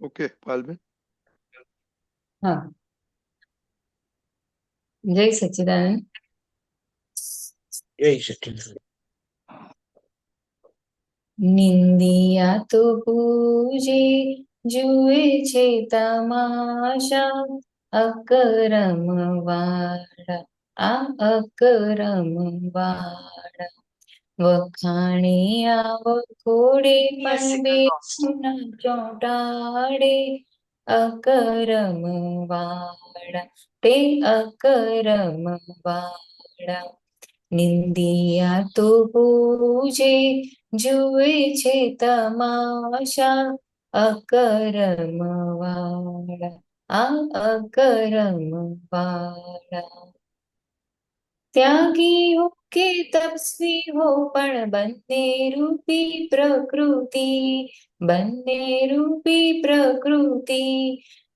Okay પાલબેન. હા, જય સચ્ચિદાનંદ. જય સચિદાનંદ. નિંદિયા તો પૂજે, જુએ છે તમાશા, અકરમ વાળા, આ અકરમ વાળા. વખાણિયા વખોડે પણ બેના ચોંટાડે, અકરમ વાળા, તે અકરમ વાળા. નિંદિયા તો પૂજે, જુએ છે તમાશા, અકરમ વાળા, આ અકરમ વાળા. ત્યાગી હો કે તપસ્વી હો, પણ બંને રૂપી પ્રકૃતિ, બંને રૂપી પ્રકૃતિ.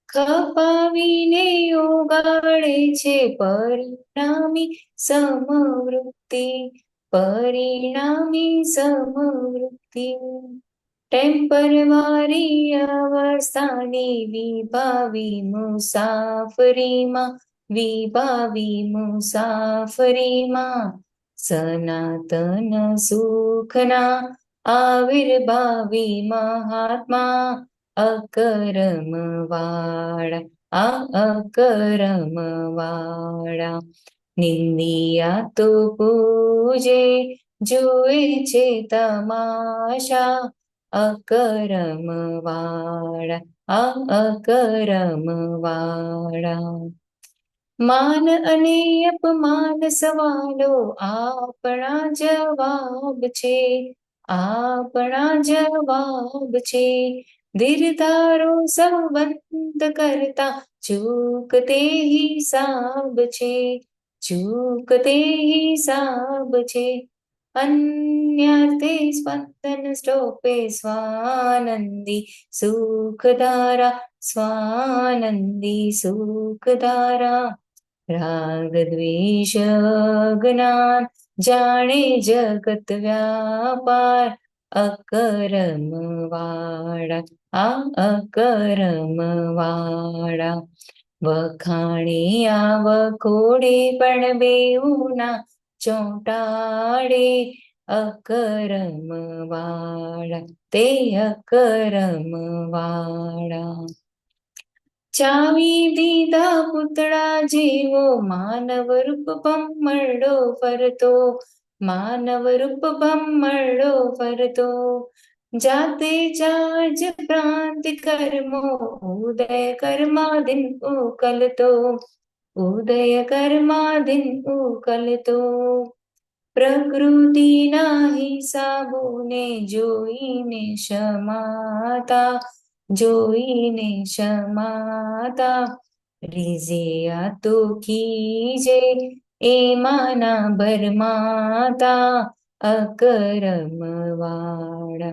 ખપાવીને ઓગાળે છે પરિણામી સમવૃત્તિ, પરિણામી સમવૃત્તિ. ટેમ્પરવારી અવસ્થાની વિભાવી મુસાફરીમાં, વિભાવી મુસાફરીમાં. સનાતન સુખના આવિર્ભાવી મહાત્મા, અકરમ વાળા, આ અકરમ વાળા. નિંદિયા તો પૂજે, જુએ છે તમાશા, અકરમ વાળા, આ અકરમ વાળા. માન અને અપમાન સવાલો આપણા જવાબ છે, આપણા જવાબ છે. ધીરધારો સંબંધ કરતા ચૂકતે હિસાબ છે, ચૂકતે હિસાબ છે. અન્યર્થે સ્પંદન સ્ટોપે સ્વાનંદી સુખધારા, સ્વાનંદી સુખધારા. રાગ દ્વેષ જ્ઞાન જાણે જગત વ્યાપાર, અકરમ વાળા, આ અકરમ વાળા. વખાણિયા વખોડે પણ બેઉના ચોંટાડે, અકરમ વાળા, તે અકરમ વાળા. ચાવી દીધા પૂતળા જેવો માનવ રૂપ ભમ્મરડો ફરતો, માનવ રૂપ ભમ્મરડો ફરતો. જાતે ચાર્જ ભ્રાંતિ કર્મો, ઉદય કર્માદિન ઉકલતો, ઉદય કર્માદિન ઉકલતો. પ્રકૃતિના હિસાબોને જોઈને શમાતા, જોઈને શમાતા. રીઝે આ તો ખીજે, એમાંના ભરમાતા, અકરમ વાળા,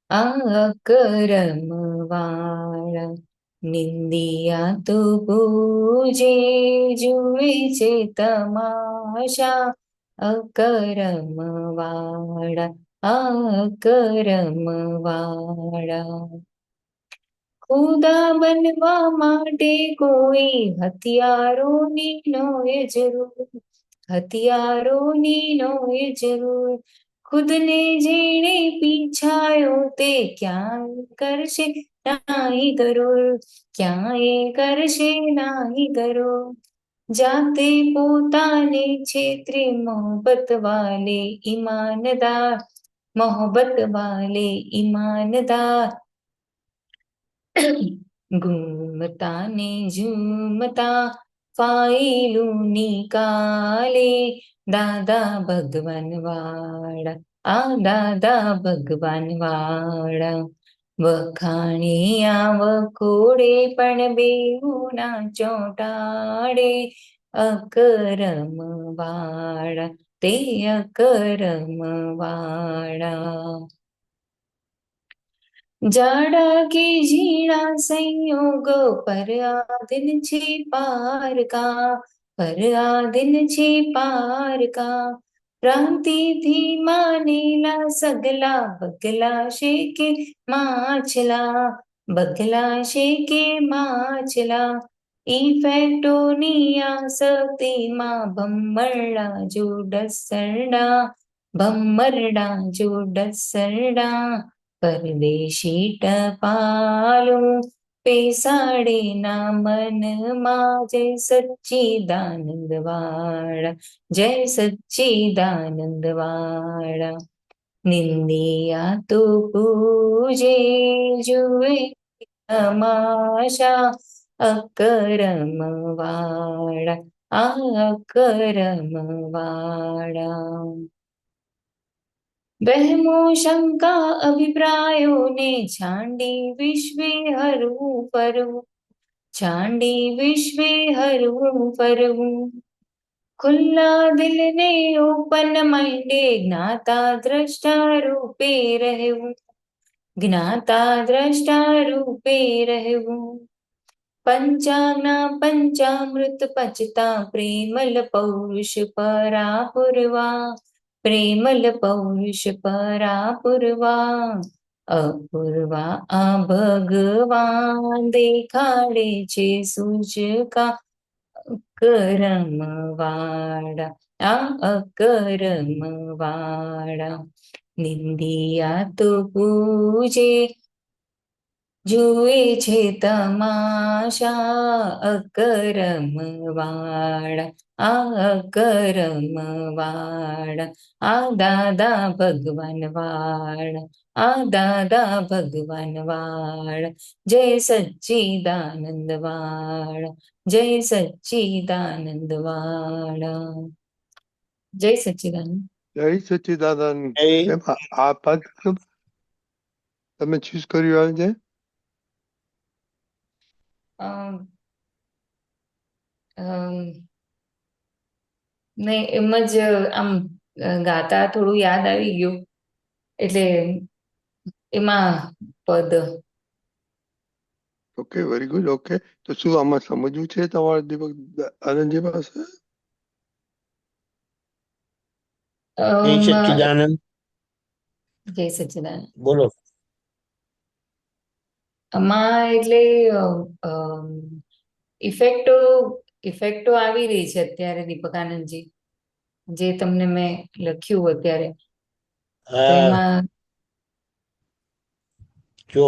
આ અકરમ વાળા. નિંદિયા તો પૂજે, જુએ છે તમાશા, અકરમ વાળા, આ અકરમ વાળા. ખુદા બનવા માટે કોઈ હથિયારોની નોય જરૂર, હથિયારોની નોય જરૂર. ખુદને જેણે પીછાયો તે ક્યાંય કરશે નાહી ગરુર, ક્યાંય કરશે નાહી ગરુર. જાતે પોતાને છેતરે મોહબ્બત વાલે ઈમાનદાર, મોહબ્બત વાલે ઈમાનદાર. ઘૂમતા ને ઝૂમતા ફાઇલું નિકાલે, દાદા ભગવાન વાળા, આ દાદા ભગવાન વાળા. વખાણિયા વખોડે પણ બેઉના ચોંટાડે, અકરમ વાળા, તે અકરમ વાળા. જાડા કે ઝીણા સંયોગો પર આધીન છે પારકા, પર આધીન છે પારકા. ભ્રાંતિથી માનેલા સગલા બગલા શેકે માછલા, બગલાશે કે માછલા ઇફેક્ટોની આસક્તિમાં ભમરડા જો ડસરડા પરદેશી ટપાલું પેસાડે ના મનમાં જય સચ્ચિદાનંદ વાળા નિંદિયા તો પૂજે જુએ તમાશા અકરમ વાળા અકરમ વાળા વહેમો શંકા અભિપ્રાયોને છાંડી વિશ્વે હરવું ફરવું ખુલ્લા દિલને ઓપન માઇન્ડે જ્ઞાતા દ્રષ્ટા રૂપે રહેવું પંચાંગના પંચામૃત પચતા પ્રેમલ પૌરુષ પરાપુરવા અપૂર્વા આ ભગવાન દેખાડે છે સૂચકા અકરમ વાળા નિંદિયા તો પૂજે જુએ છે તમાશા અકરમ વાળા આ દાદા ભગવાન વાળા જય સચ્ચિદાનંદ વાળા જય સચ્ચિદાનંદ વાળા જય સચ્ચિદાનંદ આ પદ તમે ચૂઝ કર્યું આવે છે? નહીં, એમ જ આમ ગાતા થોડું યાદ આવી ગયું એટલે એમાં પદ. Okay, very good. ઓકે, તો શું આમાં સમજવું છે તમારે દીપક આનંદજી પાસે? જય સચ્ચિદાનંદ બોલો. આમાં એટલે ઇફેક્ટો આવી રહી છે અત્યારે દીપક આનંદજી, જે તમને મેં લખ્યું અત્યારે. તો એમાં જો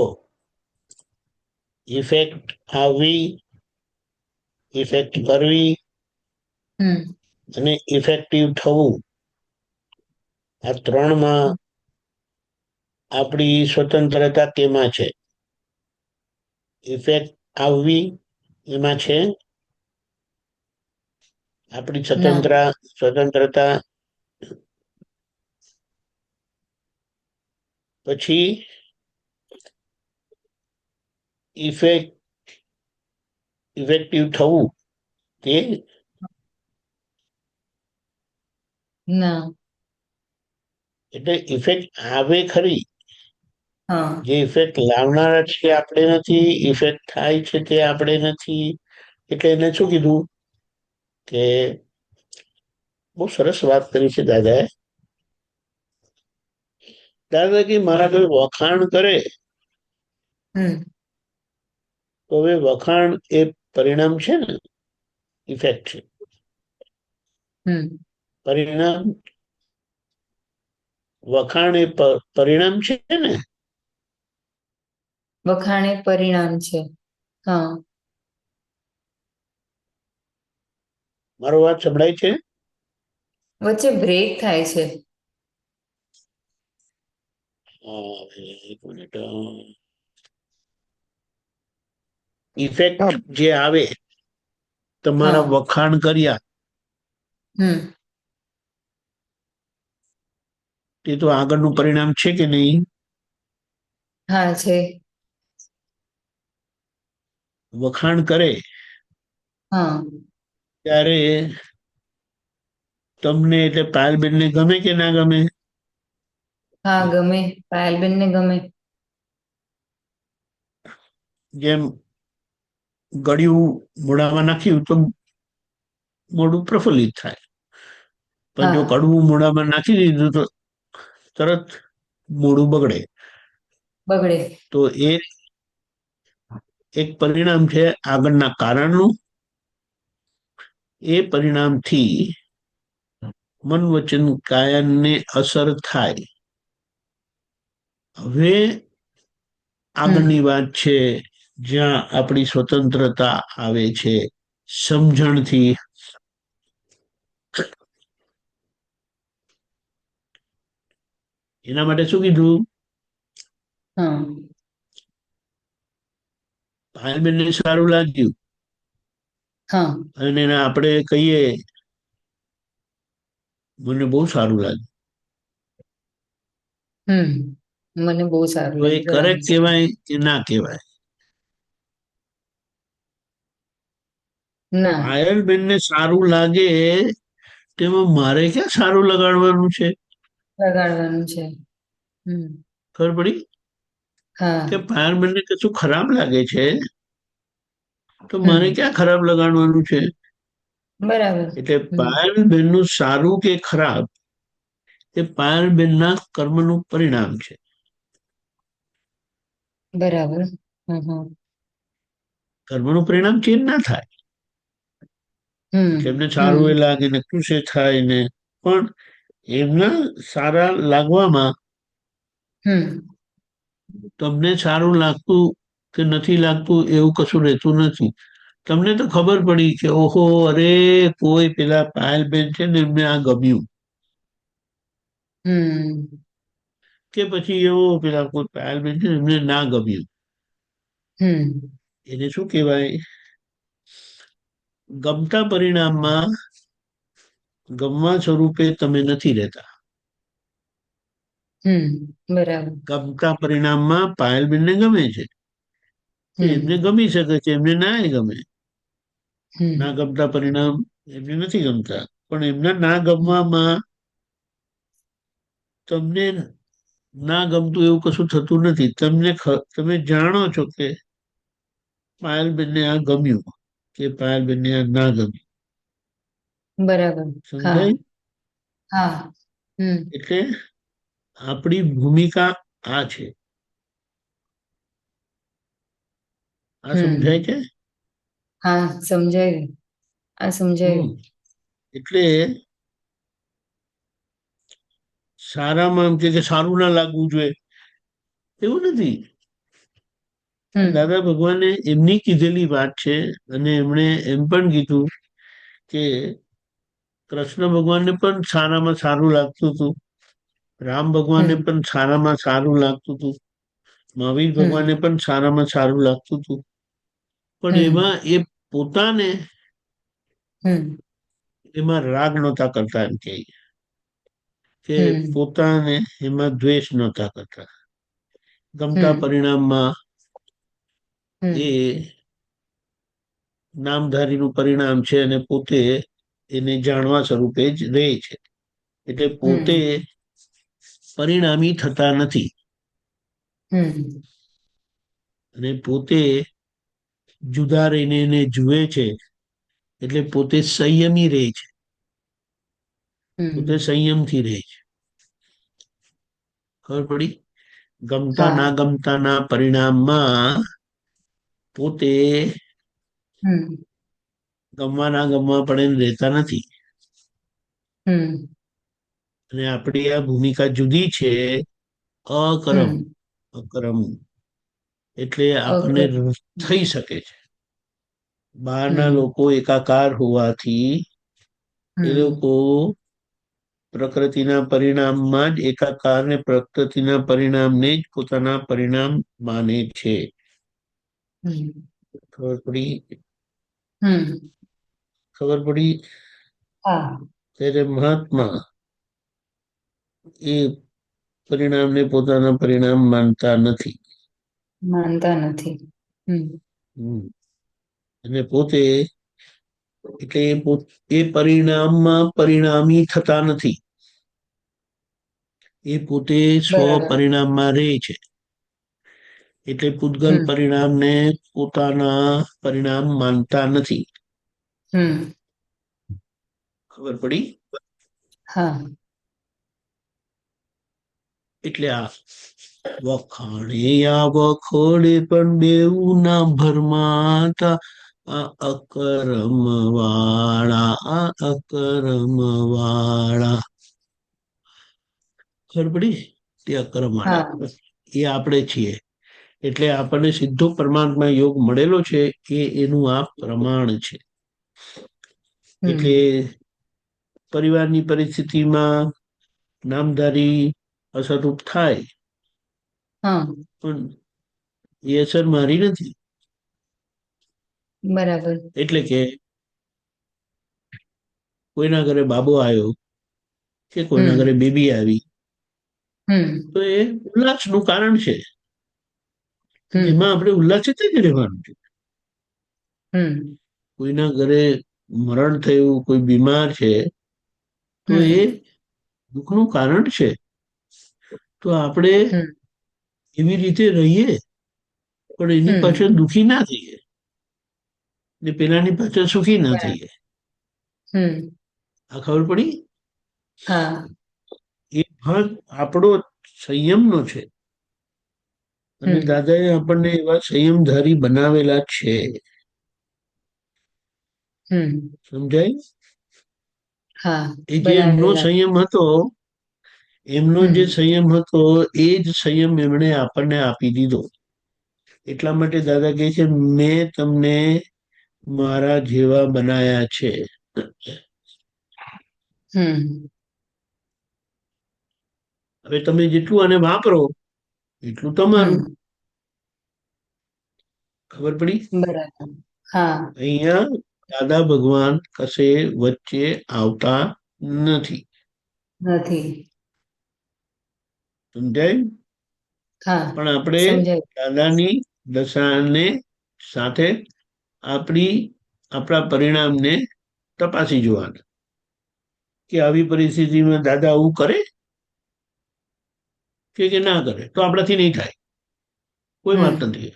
ઇફેક્ટ આવવી, ઇફેક્ટ કરવી અને ઇફેક્ટિવ થવું, આ ત્રણમાં આપણી સ્વતંત્રતા કેમાં છે? ઇફેક્ટ આવવી એમાં છે આપણી સ્વતંત્રતા. પછી ઇફેક્ટિવ થવું તે ના, એટલે ઇફેક્ટ આવે ખરી, હા, જે ઇફેક્ટ લાવનારા છે આપણે નથી, ઇફેક્ટ થાય છે તે આપણે નથી. એટલે એને શું કીધું કે બહુ સરસ વાત કરી છે દાદાએ. દાદા કે મારા કોઈ વખાણ કરે તો હવે વખાણ એ પરિણામ છે ને, ઇફેક્ટ છે. પરિણામ, વખાણ એ પરિણામ છે ને, વખાણ એ પરિણામ છે. હા, મારો વાત સંભળાય છે? વચ્ચે બ્રેક થાય છે. એક મિનિટ. ઇફેક્ટ જે આવે, તમારા વખાણ કર્યા તે તો આગળનું પરિણામ છે કે નહીં? હા, છે. વખાણ કરે ત્યારે તમને એટલે પાયલબેન ને ગમે કે ના ગમે? હા, ગમે. પાયલબેન ને ગમે. જેમ ગળ્યું મોઢામાં નાખ્યું તો મોઢું પ્રફુલ્લિત થાય, પણ જો કડવું મોઢામાં નાખી દીધું તો તરત મોઢું બગડે. તો એક પરિણામ છે આગળના કારણનું. એ પરિણામથી મન વચન કાયાને અસર થાય. હવે આગળની વાત છે જ્યાં આપણી સ્વતંત્રતા આવે છે સમજણથી. એના માટે શું કીધું? હા પાયલબેનને સારું લાગ્યું હા અને એને આપણે કહીએ મને બહુ સારું લાગ્યું, મને બહુ સારું તો એ લાગ્યું. બરાબર. કરેક્ટ કહેવાય કે ના કહેવાય? ના, પાયલબેનને સારું લાગે તેમાં મારે ક્યાં સારું લગાડવાનું છે? લગાડવાનું છે. ખબર પડી કે હા પાયલબેનને કશું ખરાબ લાગે છે તો મારે હમ ક્યાં ખરાબ લગાડવાનું છે? બરાબર. એટલે હમ પાયલબેનનું સારું કે ખરાબ એ પાયલબેનના કર્મનું પરિણામ છે. બરાબર. હમ કર્મનું પરિણામ ચેન્જ ના થાય. હમ એટલે એમને હમ સારું એ લાગે ને ખુશ એ થાય ને, પણ એમના સારા લાગવામાં હમ તમને સારું લાગતું કે નથી લાગતું એવું કશું રહેતું નથી. તમને તો ખબર પડી કે ઓહો, અરે કોઈ પેલા પાયલબેન છે ને એમને આ ગમ્યું, હમ કે પછી એવો પેલા કોઈ પાયલબેન છે ને એમને ના ગમ્યું. હમ એને શું કહેવાય? ગમતા પરિણામમાં ગમવા સ્વરૂપે તમે નથી રહેતા. બરાબર. ગમતા પરિણામમાં પાયલબેનને ગમે છે તો એમને હમ ગમી શકે છે, એમને ના ગમે. ના હમ ગમતા પરિણામ એમને નથી ગમતા, પણ એમના ના ગમવામાં તમને ના ગમતું એવું કશું થતું નથી. તમે જાણો છો કે પાયલબેનને આ ગમ્યું કે પાયલબેનને આ ના ગમ્યું. બરાબર. હા સમજાય? હા. એટલે આપણી ભૂમિકા આ છે. આ સમજાય હમ છે? હા સમજાયું. આ સમજાયું. એટલે સારામાં એમ કે સારું ના લાગવું જોઈએ એવું નથી. હમ દાદા ભગવાને એમની કીધેલી વાત છે અને એમણે એમ પણ કીધું કે કૃષ્ણ ભગવાનને પણ સારામાં સારું લાગતું હતું, રામ ભગવાનને હમ પણ સારામાં સારું લાગતું હતું, મહાવીર ભગવાનને હમ પણ સારામાં સારું લાગતું હતું, પણ હમ એમાં એ પોતાને હમ એમાં રાગ નહોતા કરતા. એમ કે હમ પોતાને એમાં દ્વેષ નહોતા કરતા. ગમતા હમ પરિણામમાં એ હમ નામધારીનું પરિણામ છે અને પોતે એને જાણવા સ્વરૂપે જ રહે છે. એટલે પોતે હમ પરિણામી થતા નથી હમ અને પોતે જુદા રહીને એને જુએ છે. એટલે પોતે સંયમી રહે છે, પોતે હમ સંયમથી રહે છે. ખબર પડી? ગમતા ના હા ગમતાના પરિણામમાં પોતે હમ ગમવા ના ગમવા પડે રહેતા નથી. હમ અને આપણી આ ભૂમિકા જુદી છે, અકરમ હમ અકરમ એટલે આપણને ઓકે. થઈ શકે છે. બહારના હમ લોકો એકાકાર હોવાથી એ હમ લોકો પ્રકૃતિના પરિણામમાં જ એકાકાર ને પ્રકૃતિના પરિણામને જ પોતાના પરિણામ માને છે. હમ ખબર પડી? હમ ખબર પડી? હા ત્યારે મહાત્મા એ પરિણામને પોતાના પરિણામ માનતા નથી. માનતા નથી. અને પોતે એટલે એ પરિણામમાં પરિણામી થતા નથી. એ પોતે બરાબર. સ્વપરિણામમાં રહે છે. એટલે પૂતગલ હમ પરિણામને પોતાના પરિણામ માનતા નથી. હમ ખબર પડી? હા એટલે આ વખાણે આ વખોડે પણ બેઉ ના ભરમાતા આ અકરમ વાળા ખબર પડી તે અકરમ વાળા હા એ આપણે છીએ. એટલે આપણને સીધો પરમાત્મા યોગ મળેલો છે એ એનું આ પ્રમાણ છે. એટલે પરિવારની પરિસ્થિતિમાં નામધારી અસરરૂપ થાય હા પણ એ અસર મારી નથી. બરાબર. એટલે કે કોઈના ઘરે બાબો આવ્યો કે કોઈના ઘરે બેબી આવી તો એ ઉલ્લાસનું કારણ છે. એમાં આપણે ઉલ્લાસિત જ રહેવાનું છે. કોઈના ઘરે મરણ થયું, કોઈ બીમાર છે તો એ દુઃખનું કારણ છે. તો આપણે એવી રીતે રહીએ પણ એની પાછળ દુઃખી ના થઈએ ને પેલાની પાછળ સુખી ના થઈએ. આ ખબર પડી? હા એ ભાગ આપણો સંયમનો છે અને દાદાએ આપણને એવા સંયમધારી બનાવેલા છે. સમજાય? હા એ જે એમનો બનાવેલા. સંયમ હતો, એમનો જે સંયમ હતો એ જ સંયમ એમણે આપણને આપી દીધો. એટલા માટે દાદા કહે છે મેં તમને મારા જેવા બનાયા છે. હવે તમે જેટલું આને વાપરો એટલું તમારું. ખબર પડી? બરાબર. હા અહીંયા દાદા ભગવાન કશે વચ્ચે આવતા નથી. નથી. સમજાય? હા પણ આપણે સમજાય. દાદાની દશાને સાથે આપણા પરિણામને તપાસી જોવાના કે આવી પરિસ્થિતિમાં દાદા આવું કરે કે ના કરે તો આપણાથી નહીં થાય. કોઈ વાત નથી,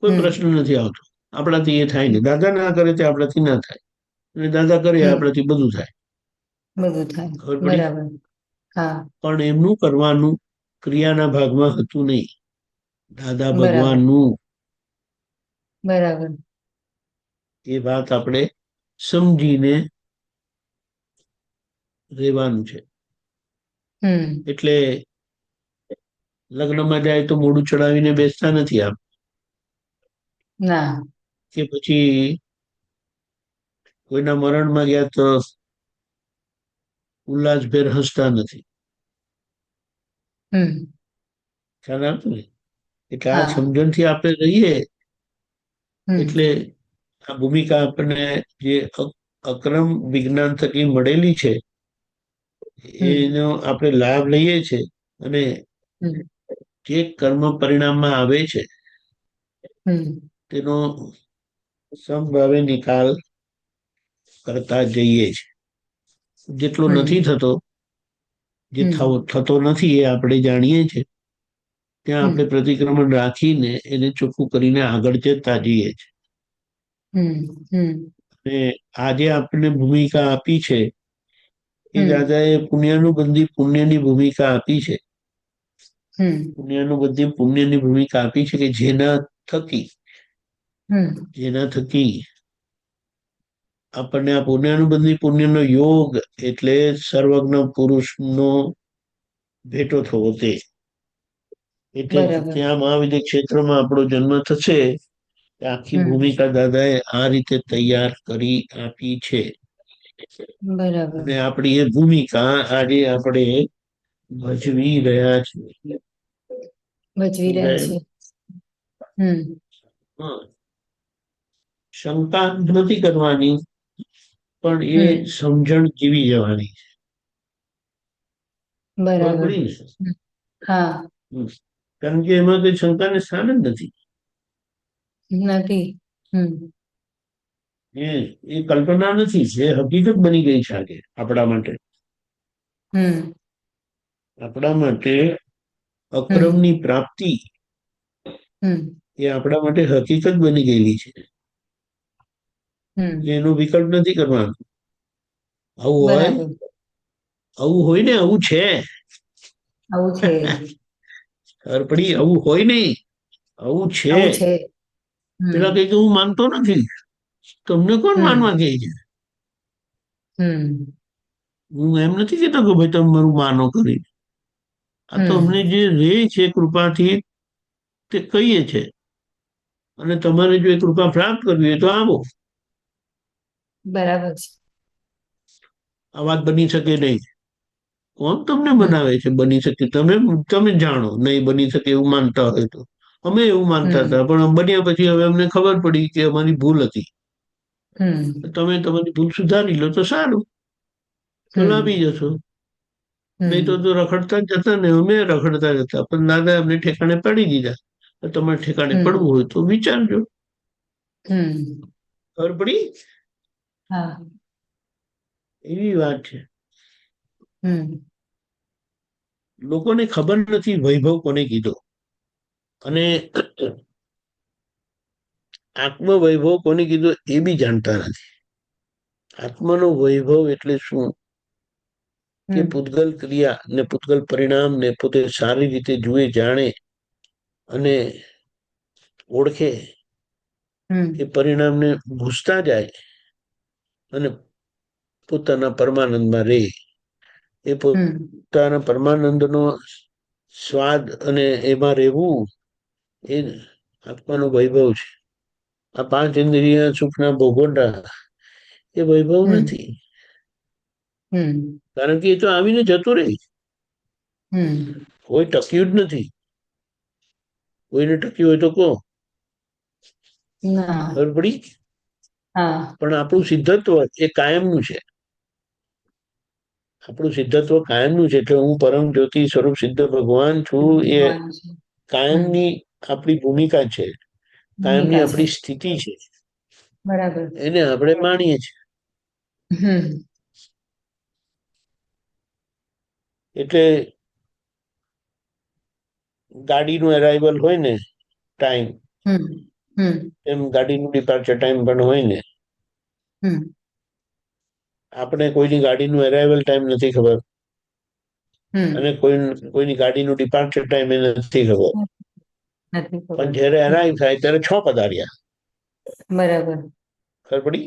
કોઈ પ્રશ્ન નથી આવતો. આપણાથી એ થાય નહીં. દાદા ના કરે તે આપણાથી ના થાય અને દાદા કરે આપણાથી બધું થાય. બધું થાય. ખબર પડી? બરાબર. હા પણ એમનું કરવાનું ક્રિયાના ભાગમાં હતું નહીં. દાદા બરાબર. ભગવાનનું બરાબર. એ વાત આપણે સમજીને રહેવાનું છે. એટલે લગ્નમાં જાય તો મોઢું ચડાવીને બેસતા નથી આપ ના. કે પછી કોઈના મરણમાં ગયા તો ઉલ્લાસભેર હસતા નથી. ખ્યાલ આવતો ને? એટલે આ હા સમજણથી આપણે રહીએ એટલે આ ભૂમિકા આપણને જે અક્રમ વિજ્ઞાન થકી મળેલી છે એનો આપણે લાભ લઈએ છીએ અને જે કર્મ પરિણામમાં આવે છે તેનો સમભાવે નિકાલ કરતા જઈએ છીએ. જેટલો નથી થતો, જે થતો નથી એ આપણે જાણીએ છીએ, ત્યાં આપણે પ્રતિક્રમણ રાખીને એને ચોખ્ખું કરીને આગળ જતા જઈએ છીએ. અને આજે આપણને ભૂમિકા આપી છે એ દાદાએ પુણ્યની ભૂમિકા આપી છે. પુણ્યની ભૂમિકા આપી છે કે જેના થકી આપણને આ પુણ્યનો યોગ એટલે સર્વજ્ઞ પુરુષનો ભેટો થવો તે. એટલે બરાબર. ત્યાં મહાવિદ્ય ક્ષેત્રમાં આપણો જન્મ થશે. આખી ભૂમિકા દાદાએ આ રીતે તૈયાર કરી આપી છે. બરાબર. અને આપણી એ ભૂમિકા આજે આપણે ભજવી રહ્યા છીએ. ભજવી રહ્યા છે. શંકા નથી કરવાની, પણ એ સમજણ જીવી જવાની છે. ખબર બરાબર. પડી ને? હા કારણ કે એમાં કઈ શંકાને સ્થાન જ નથી. નથી. એ કલ્પના નથી, એ હકીકત બની ગઈ છે આજે આપણા માટે. આપણા માટે અક્રમની પ્રાપ્તિ એ આપણા માટે હકીકત બની ગયેલી છે. એનો વિકલ્પ નથી કરવાનો. બરાબર. આવું હોય ને આવું છે. આવું છે. હરપડી આવું હોય નહીં, આવું છે. આવું છે. પેલા હમ કઈ કે હું માનતો નથી, તમને કોણ હમ માનવા કહે છે? હમ હું એમ નથી કહેતો કે ભાઈ તમે મારું માનો કરી. આ તો અમને હમ જે રે છે કૃપાથી તે કહીએ છે. અને તમારે જો એ કૃપા પ્રાપ્ત કરવી હોય તો આવો. બરાબર છે. આ વાત બની શકે નહીં. કોણ તમને હમ બનાવે છે બની શકે? તમે તમે જાણો નહીં બની શકે એવું માનતા હોય તો. અમે એવું માનતા હમ હતા, પણ બન્યા પછી હવે અમને ખબર પડી કે અમારી ભૂલ હતી. હમ તમે તમારી ભૂલ સુધારી લો તો સારું, તો લાવી હમ જશો. નહીં તો હમ રખડતા જ જતા ને, અમે રખડતા જતા. પણ દાદા અમને ઠેકાણે પાડી દીધા. તમારે ઠેકાણે હમ પડવું હોય તો વિચારજો. હમ ખબર પડી? હા. એવી વાત છે. હમ લોકોને ખબર નથી વૈભવ કોને કીધો, અને આત્મવૈભવ કોને કીધો એ બી જાણતા નથી. આત્માનો વૈભવ એટલે શું? કે હમ પૂતગલ ક્રિયા ને પૂતગલ પરિણામને પોતે સારી રીતે જુએ, જાણે અને ઓળખે. એ હમ પરિણામને ભૂસતા જાય અને પોતાના પરમાનંદમાં રહે. એ હમ પોતાના પરમાનંદનો સ્વાદ અને એમાં રહેવું એ આત્માનો વૈભવ છે. આ પાંચ ઇન્દ્રિય સુખના ભોગવટા એ વૈભવ હમ નથી. હમ કારણ કે એ તો આવીને જતું રહે. હમ કોઈ ટક્યું જ નથી. કોઈને ટક્યું હોય તો કહો. ના. ખબર પડી? હા. પણ આપણું સિદ્ધત્વ એ કાયમનું છે. આપણું સિદ્ધત્વ કાયમનું છે. એટલે હું પરમ જ્યોતિ સ્વરૂપ સિદ્ધ ભગવાન છું. એ ભગવાન છે. હમ કાયમની આપણી ભૂમિકા છે. કાયમની ભૂમિકા છે. આપણી સ્થિતિ છે. બરાબર. એને આપણે માણીએ છીએ. હમ એટલે ગાડીનું અરાઇવલ હોય ને ટાઈમ, હમ હમ એમ ગાડીનું ડિપાર્ચર ટાઈમ પણ હોય ને. હમ આપણે કોઈની ગાડીનું અરાઇવલ ટાઈમ નથી ખબર, અને હમ કોઈની ગાડીનું ડિપાર્ચર ટાઈમ એ નથી ખબર. નથી પણ ખબર. જયારે હમ, અરાઈવ થાય ત્યારે 6 પધાર્યા. બરાબર. ખબર પડી?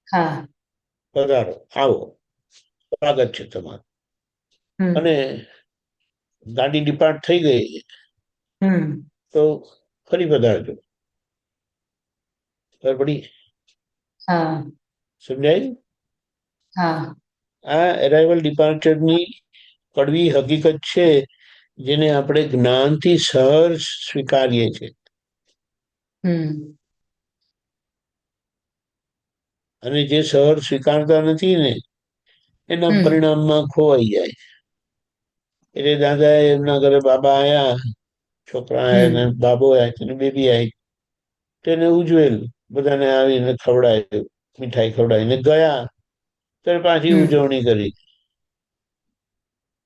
હા. પધારો, આવો, સ્વાગત છે તમારું. અને હમ ગાડી ડિપાર્ટ થઈ ગઈ હમ તો ફરી પધારજો. ખબર પડી? હા. સમજાય? હા. આ અરાઇવલ ડિપાર્ચરની કડવી હકીકત છે, જેને આપણે જ્ઞાનથી સહજ સ્વીકારીએ છીએ. હમ અને જે સહજ સ્વીકારતા નથી ને, એના હમ પરિણામમાં ખોવાઈ જાય. એટલે દાદા એમના ઘરે બાબા આયા, છોકરા આયા ને હમ બાબો આયા ને બેબી આવી. તેને ઉજવેલ, બધાને આવીને ખવડાવ્યું, મીઠાઈ ખવડાવીને ગયા. ત્યારે પાછી હમ ઉજવણી કરી.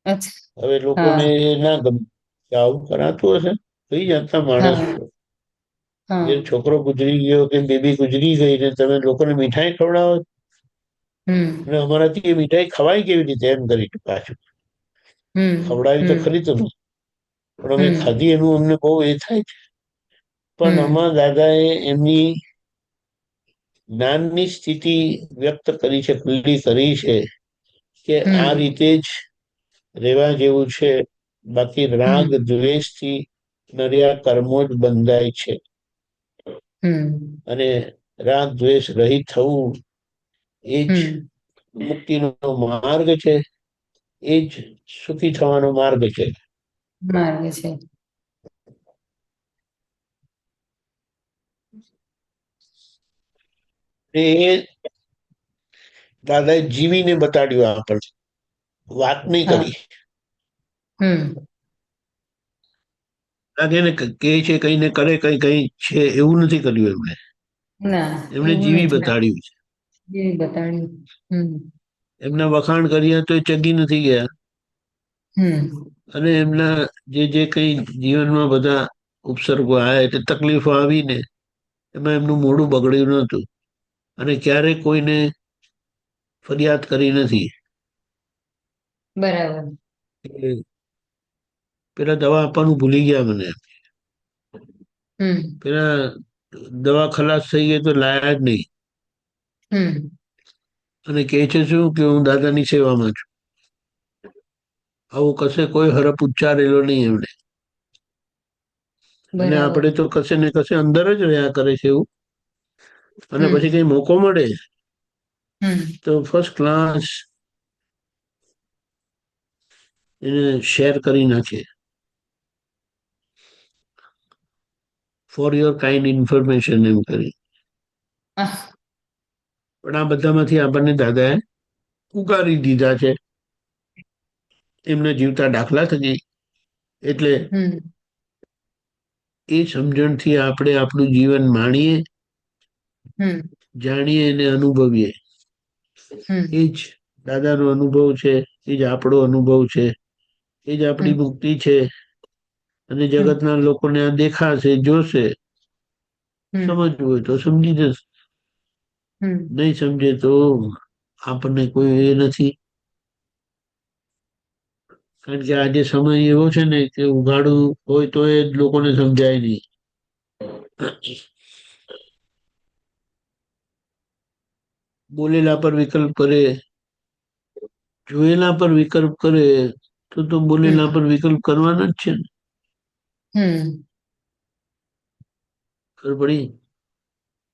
અચ્છા. હવે લોકોને હા. ના ગમે કે આવું કરાતું હશે? કઈ જાતના માણસ હા. છો? હા. જે છોકરો ગુજરી ગયો કે બેબી ગુજરી ગઈ ને તમે લોકોને મીઠાઈ ખવડાવો? હમ અને અમારાથી એ મીઠાઈ ખવાય કેવી રીતે? એમ કરી પાછું હમ ખવડાવી તો હમ ખરી તમે, પણ અમે હમ ખાધી એનું અમને બહુ એ થાય છે. પણ હમ આમાં દાદાએ એમની જ્ઞાનની સ્થિતિ વ્યક્ત કરી છે, ખુલ્લી કરી છે કે આ હમ રીતે જ રેવા જેવું છે. બાકી રાગ હમ દ્વેષથી નર્યા કર્મો જ બંધાય છે. હમ અને રાગ દ્વેષ રહિત થવું એ જ હમ મુક્તિનો માર્ગ છે. એ જ સુખી થવાનો માર્ગ છે. માર્ગ છે. એ દાદાએ જીવીને બતાડ્યું આપણને, વાત નહીં હા. કરી. હમ લાગે ને કે છે કઈને કરે કઈ કઈ છે, એવું નથી કર્યું એમણે. ના, એમણે એવું જીવી નથી. બતાડ્યું છે. જે બતાડ્યું. હમ એમના વખાણ કર્યા તો એ ચગી નથી ગયા. હમ અને એમના જે જે કઈ જીવનમાં બધા ઉપસર્ગો આવ્યા, એટલે તકલીફો આવી ને, એમાં એમનું મોઢું બગડ્યું નહોતું. અને ક્યારેય કોઈને ફરિયાદ કરી નથી. બરાબર. પેલા દવા આપવાનું ભૂલી ગયા મને. હમ પેલા દવા ખલાસ થઈ ગઈ તો લાયા જ નહીં. હમ અને કહે છે શું કે હું દાદાની સેવામાં છું. આવું કશે કોઈ હરફ ઉચ્ચારેલો નહીં એમણે. અને બરાબર. આપણે તો કશે ને કશે અંદર જ રહ્યા કરે છે એવું. અને હમ પછી કઈ મોકો મળે હમ તો ફર્સ્ટ ક્લાસ એને શેર કરી નાખે. ફોર યોર કાઇન્ડ ઇન્ફોર્મેશન એમ કરી. આહ, પણ આ બધામાંથી આપણને દાદાએ ઉગારી દીધા છે. એમના જીવતા દાખલા થકી. એટલે હમ એ સમજણથી આપણે આપણું જીવન માણીએ, હમ જાણીએ અને અનુભવીએ. હમ એ જ દાદાનો અનુભવ છે, એ જ આપણો અનુભવ છે, એ જ હમ આપણી મુક્તિ છે. અને હમ જગતના લોકોને આ દેખાશે, જોશે. હમ સમજવું હોય તો સમજી જશે, હમ નહીં સમજે તો આપણને કોઈ એ નથી. કારણ કે આજે સમય એવો છે ને કે ઉઘાડું હોય તો એ જ લોકોને સમજાય નહીં. બોલેલા પર વિકલ્પ કરે, જોયેલા પર વિકલ્પ કરે, તો બોલેલા હમ પર વિકલ્પ કરવાના જ છે ને. હમ ખબર પડી?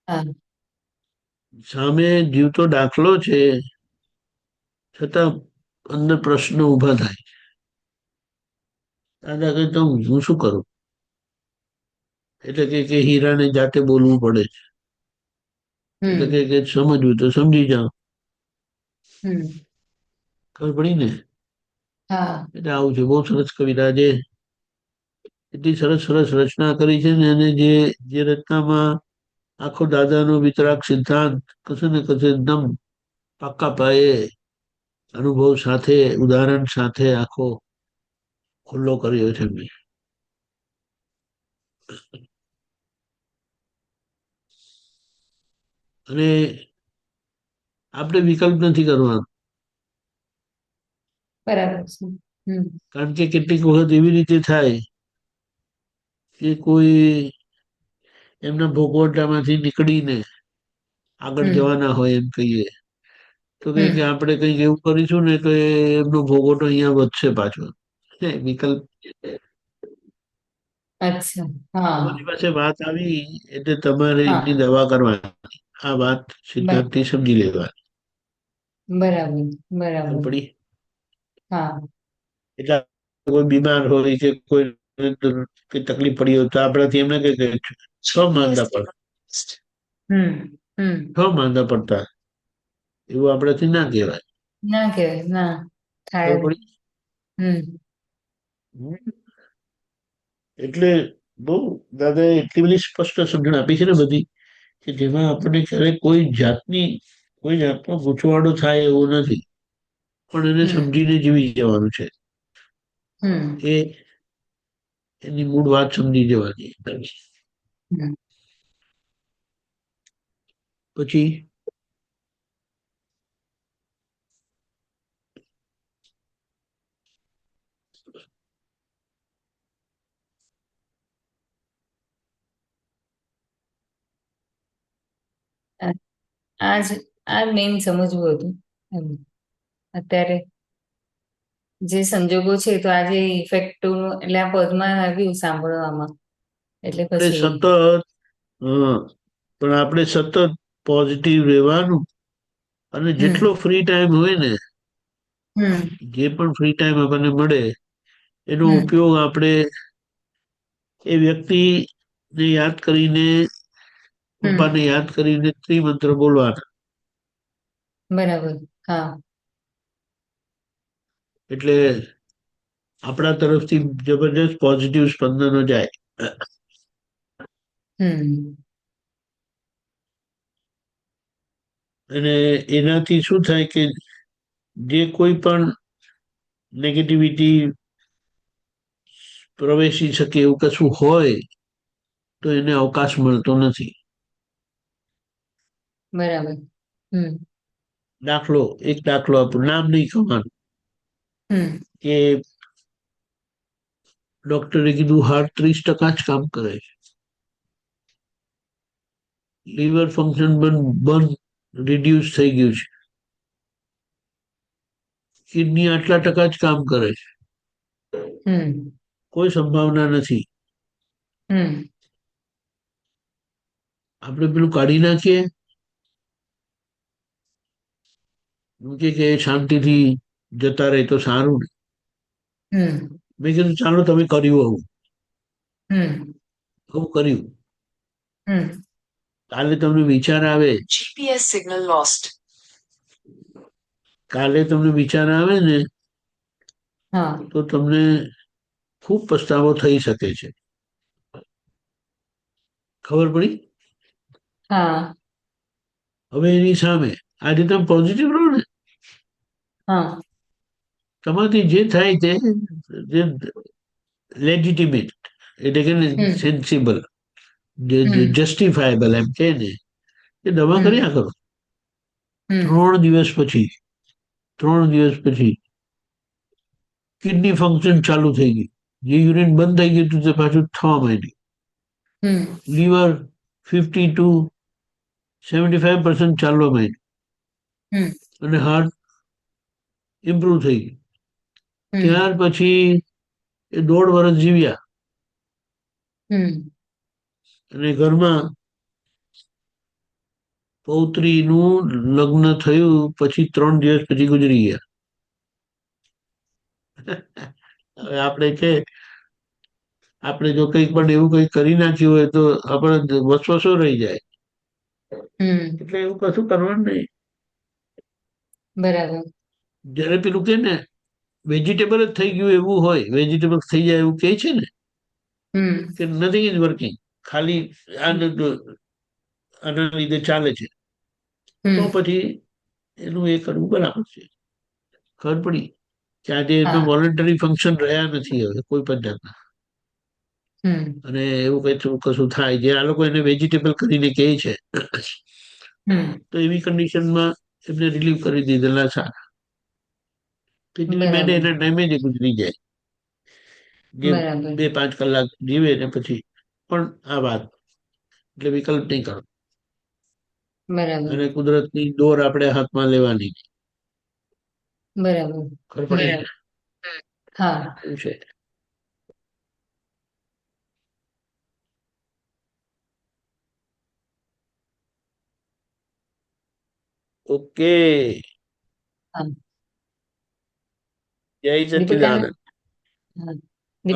હા સામે જીવતો દાખલો છે, છતાં અંદર પ્રશ્નો ઉભા થાય. દાદા કહે તો હું શું કરું? એટલે કે હીરાને જાતે બોલવું પડે છે. એટલે હમ કે સમજવું તો સમજી જાઓ. હમ ખબર પડી ને? હા એટલે આવું છે. બહુ સરસ કવિતા છે. એટલી સરસ સરસ રચના કરી છે ને, અને જે રચનામાં આખો દાદાનો વિતરાગ સિદ્ધાંત કશે ને કશે એકદમ પાક્કા પાયે અનુભવ સાથે, ઉદાહરણ સાથે આખો ખુલ્લો કર્યો છે મેં. અને આપણે વિકલ્પ નથી કરવાનો. બરાબર છે. હમ કારણ કે કેટલીક વખત એવી રીતે થાય કે કોઈ એમના ભોગવટામાંથી નીકળીને આગળ હમ જવાના હોય એમ કહીએ, તો કે હમ આપણે કંઈક એવું કરીશું ને તો એમનો ભોગવટો અહીંયા વધશે પાછો. વિકલ્પ અચ્છા. હા તમારી પાસે વાત આવી એટલે તમારે એમની હા દવા કરવાની. આ વાત બ- સિદ્ધાંતથી સમજી લેવાની. બરાબર ખબર બરાબર. પડી? હા એટલે કોઈ બીમાર હોય કે કોઈ તકલીફ પડી હોય તો આપણાથી એમને કે છ માંદા પડતા, હમ છ હમ માંદા પડતા, એવું આપણાથી ના કહેવાય. ના કહેવાય ના થાય. ખબર પડી? હમ એટલે બહુ દાદાએ એટલી બધી સ્પષ્ટ સમજણ આપી છે ને બધી, કે જેમાં આપણને ક્યારેક કોઈ જાતનો ગૂંચવાડો થાય એવો નથી. પણ એને હમ સમજીને જીવી જવાનું છે. હમ એ એની મૂળ વાત સમજી જવાની. હમ પછી આ આ જ આ મેઇન સમજવું હતું એમ. અત્યારે જે સંજોગો છે તો આજે ઇફેક્ટ એટલે આ પદમાં આવ્યું સાંભળવામાં એટલે આપણે પછી સતત પણ આપણે સતત પોઝિટિવ રહેવાનું. અને જેટલો હમ ફ્રી ટાઈમ હોય ને, હમ જે પણ ફ્રી ટાઈમ આપણને મળે એનો હમ ઉપયોગ આપણે એ વ્યક્તિને યાદ કરીને, પપ્પાને હમ યાદ કરીને ત્રિમંત્ર બોલવાના. બરાબર. હા એટલે આપણા તરફથી જબરજસ્ત પોઝિટિવ સ્પંદનો જાય. હમ અને એનાથી શું થાય કે જે કોઈ પણ નેગેટિવિટી પ્રવેશી શકે એવું કશું હોય તો એને અવકાશ મળતો નથી. બરાબર. હમ એક દાખલો આપણું નામ નહીં કહેવાનું હમ કે ડોક્ટરે કીધું હાર્ટ 30% જ કામ કરે છે, લીવર ફંક્શન બંધ રિડ્યુસ થઈ ગયું છે, કિડની આટલા ટકા જ કામ કરે છે, કોઈ સંભાવના નથી. આપણે પેલું કાઢી નાખીએ કે શાંતિથી જતા રહે તો સારું ને. મેં કીધું ચાલો તમે કર્યું આવું કર્યું. કાલે તમને વિચાર આવે GPS signal lost. કાલે તમને વિચાર આવે ને તો તમને ખૂબ પસ્તાવો થઈ શકે છે. ખબર પડી? હવે એની સામે આજે તમે પોઝિટિવ રહો ને, તમારાથી જે થાય તે લેજિટિમેટ એટલે કે સેન્સિબલ, જસ્ટિફાયેબલ એમ કે ને એ દવા કર્યા કરો. 3 દિવસ પછી કિડની ફંક્શન ચાલુ થઈ ગઈ, જે યુરિન બંધ થઈ ગયું હતું તે પાછું થવા માંડ્યું. લીવર 50-75% ચાલવા માંડ્યું અને હાર્ટ ઇમ્પ્રુવ થઈ ગયું. ત્યાર પછી એ 1.5 વર્ષ જીવ્યા અને ઘરમાં પૌત્રીનું લગ્ન થયું પછી 3 દિવસ પછી ગુજરી ગયા. હવે આપણે જો કંઈક પણ એવું કંઈક કરી નાખ્યું હોય તો આપણે વસવસો રહી જાય. એટલે એવું કશું કરવાનું નહીં. બરાબર. જયારે પેલું કે ને વેજીટેબલ જ થઈ ગયું એવું હોય, વેજીટેબલ થઈ જાય એવું કે છે ને કે નથિંગ ઇઝ વર્કિંગ, ખાલી આના લીધે ચાલે છે, તો પછી એનું એ કરવું બરાબર છે. ખબર પડી કે આજે એમના વોલન્ટરી ફંક્શન રહ્યા નથી હવે કોઈ પણ જાતના. અને એવું કશું થાય જે આ લોકો એને વેજીટેબલ કરીને કહે છે, તો એવી કન્ડિશનમાં એમને રિલીવ કરી દીધેલા સારા. કિડની મેડે એના ટાઈમે જ ગુજરી જાય, જે 2-5 કલાક જીવે ને પછી. પણ આ વાત એટલે વિકલ્પ નહીં કરો. અને કુદરતની દોર આપણે હાથમાં લેવાની. બરાબર. ખબર પડી? એવું છે. ઓકે, જય સચ્ચિદાનંદ.